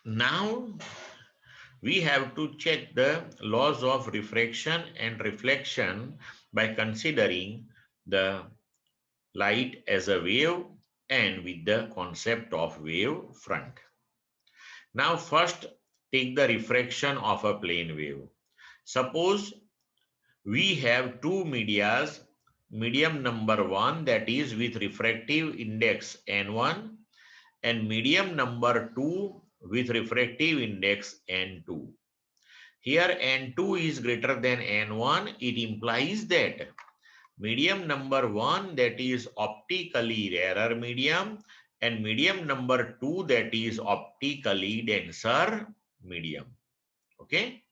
Now we have to check the laws of refraction and reflection by considering the light as a wave and with the concept of wave front. Now first take the refraction of a plane wave. Suppose we have two medias, medium number 1 that is with refractive index N1 and medium number 2 with refractive index N2. Here N2 is greater than N1. It implies that medium number 1 that is optically rarer medium and medium number 2 that is optically denser medium. Okay.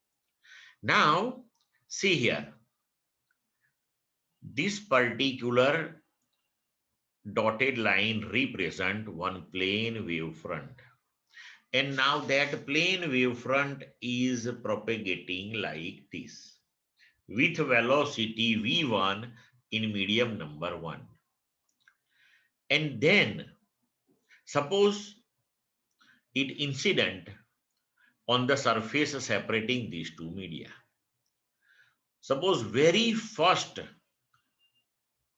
Now see here. This particular dotted line represent one plane wavefront. And now that plane wavefront is propagating like this with velocity v1 in medium number 1. And then suppose it incident on the surface separating these two media. Suppose very first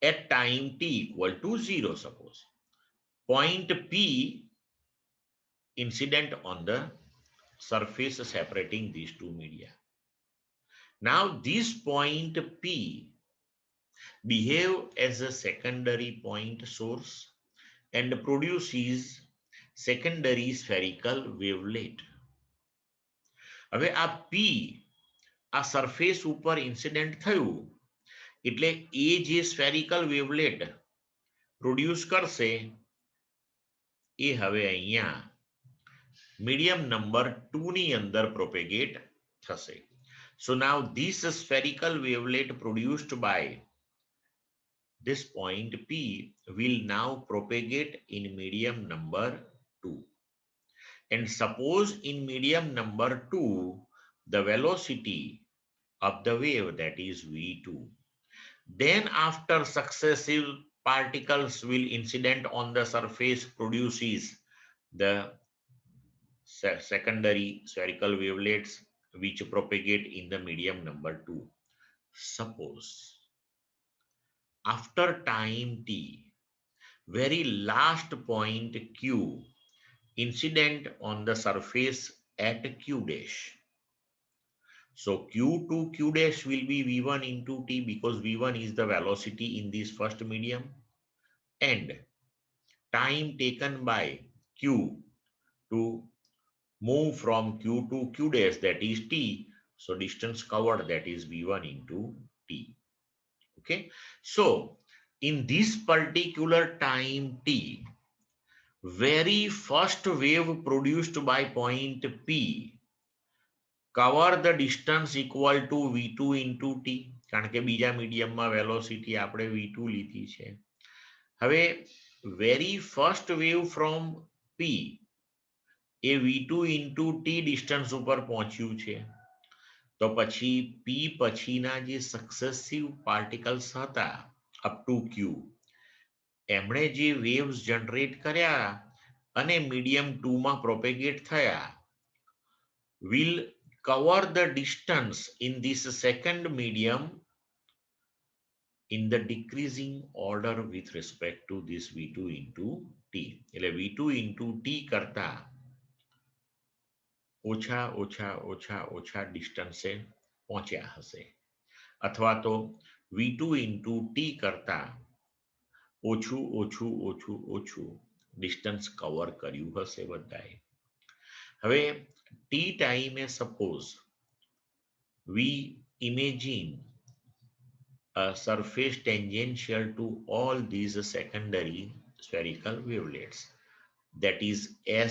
at time t equal to 0, suppose point P incident on the surface separating these two media. Now this point P behave as a secondary point source and produces secondary spherical wavelet. હવે આ P આ surface ઉપર incident થયું એટલે એ જે spherical wavelet produce કરશે એ હવે અહીંયા મીડિયમ નંબર 2 ની અંદર પ્રોપેગેટ થશે. So now this spherical wavelet produced by this point P will now propagate in medium number 2. And suppose in medium number 2, the velocity of the wave that is v2. Then after successive particles will incident on the surface produces the secondary spherical wavelets which propagate in the medium number 2. Suppose after time t, very last point q incident on the surface at q dash. So q to q dash will be v1 into t because v1 is the velocity in this first medium and time taken by q to move from q to q dash, that is t. So distance covered, that is v1 into t. Okay. So in this particular time t, very first wave produced by point P cover the distance equal to v2 into t કારણ કે બીજા મીડિયમમાં velocity આપણે v2 લીધી છે. હવે very first wave from P A v2 into t distance ઉપર પહોંચ્યું છે. તો પછી P પછીના જે સક્સેસિવ પાર્ટિકલ્સ હતા up to q એમણે જે waves generate કર્યા અને medium 2 માં propagate થયા will cover the distance in this second medium in the decreasing order with respect to this v2 into t. એટલે v2 into t કરતા ઓછા ઓછા ઓછા ઓછા ડિસ્ટન્સે પહોંચ્યા હશે અથવા તો v2 into t કરતા ઓછું ઓછું ઓછું ઓછું ડિસ્ટન્સ કવર કર્યું હશે બધાએ. હવે t time suppose we imagine a surface tangential to all these secondary spherical wavelets, that is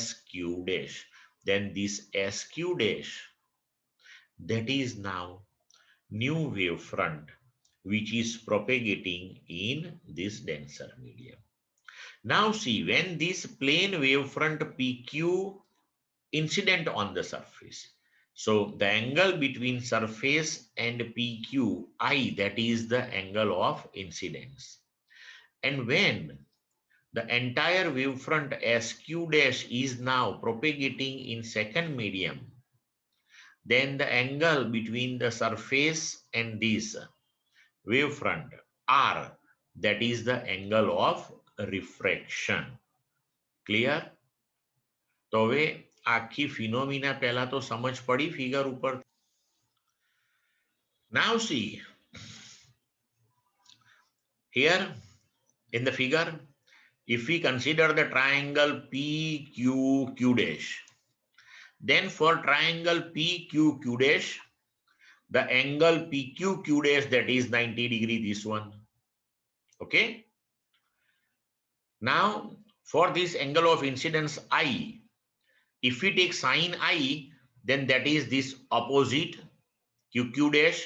sq dash. Then this sq dash, that is now new wave front which is propagating in this denser medium. Now see, when this plane wave front pq incident on the surface, so the angle between surface and PQI, that is the angle of incidence. And when the entire wavefront as q dash is now propagating in second medium, then the angle between the surface and this wavefront r, that is the angle of refraction. Clear? તો હવે આખી phenomena પહેલા તો સમજ પડી figure ઉપર. Now see here in the figure, if we consider the triangle PQQ dash, then for triangle PQQ dash, the angle PQQ dash, that is 90 degree, this one. Okay. Now for this angle of incidence I, if we take sine I, then that is this opposite QQ dash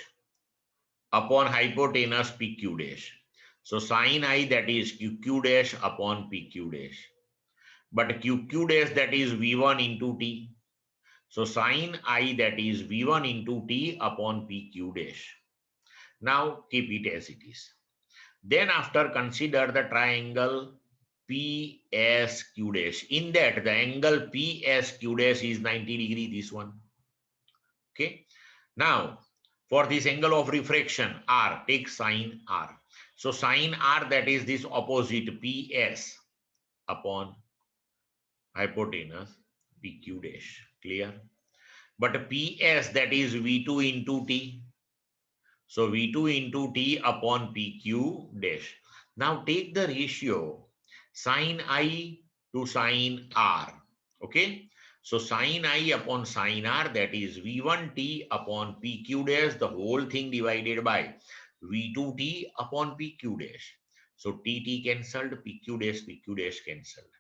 upon hypotenuse PQ dash. So sine I, that is QQ dash upon PQ dash. But QQ dash, that is V1 into T. So sine I, that is V1 into T upon PQ dash. Now keep it as it is. Then after consider the triangle PSQ dash. In that the angle PSQ dash is 90 degree, this one. Okay. Now for this angle of refraction R, take sine R. So sine R, that is this opposite PS upon hypotenuse PQ dash. Clear? But PS, that is V2 into T. So V2 into T upon PQ dash. Now take the ratio sine I to sine R. Okay. So sine I upon sine R, that is V1T upon PQ dash, the whole thing divided by V2T upon PQ dash. So TT cancelled, PQ dash cancelled.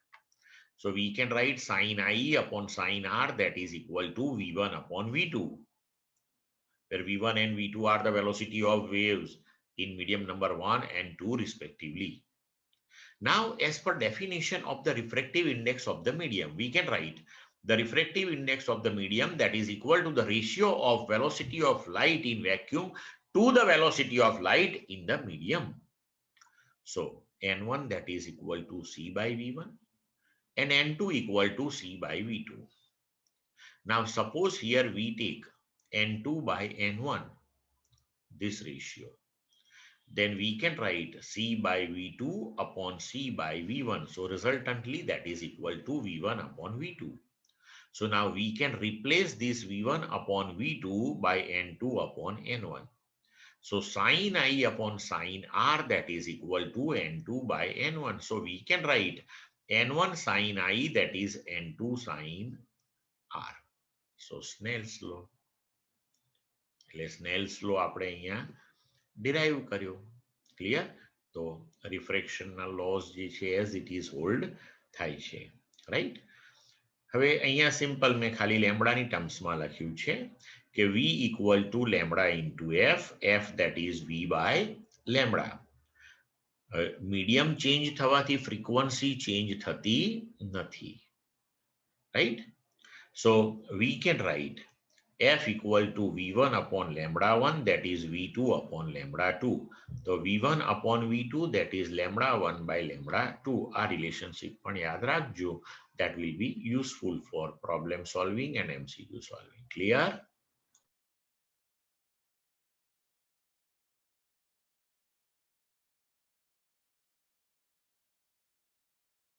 So we can write sine I upon sine R, that is equal to V1 upon V2, where V1 and V2 are the velocity of waves in medium number 1 and 2 respectively. Now, as per definition of the refractive index of the medium, we can write the refractive index of the medium, that is equal to the ratio of velocity of light in vacuum to the velocity of light in the medium. So N1, that is equal to C by V1 and N2 equal to C by V2. Now suppose here we take N2 by N1, this ratio. Then we can write C by V2 upon C by V1. So resultantly that is equal to V1 upon V2. So now we can replace this V1 upon V2 by N2 upon N1. So sine I upon sine R, that is equal to N2 by N1. So we can write N1 sine I, that is N2 sine R. So Snell's law. એટલે Snell's law આપણે અહીંયા derive કર્યો. Clear? તો રિફ્રેક્શનના loss જે છે as it is hold થાય છે. Right? હવે અહીંયા સિમ્પલ મેં ખાલી લેમ્બડાની ટર્મ્સમાં લખ્યું છે કે V equal to lambda into F that is V by lambda. Medium change થવાથી ફ્રીક્વન્સી ચેન્જ થતી નથી. Right? So we can write F equal to V1 upon lambda 1, that is V2 upon lambda 2. So V1 upon V2, that is lambda 1 by lambda 2. Our relationship પણ યાદ રાખજો. That will be useful for problem solving and MCQ solving. Clear?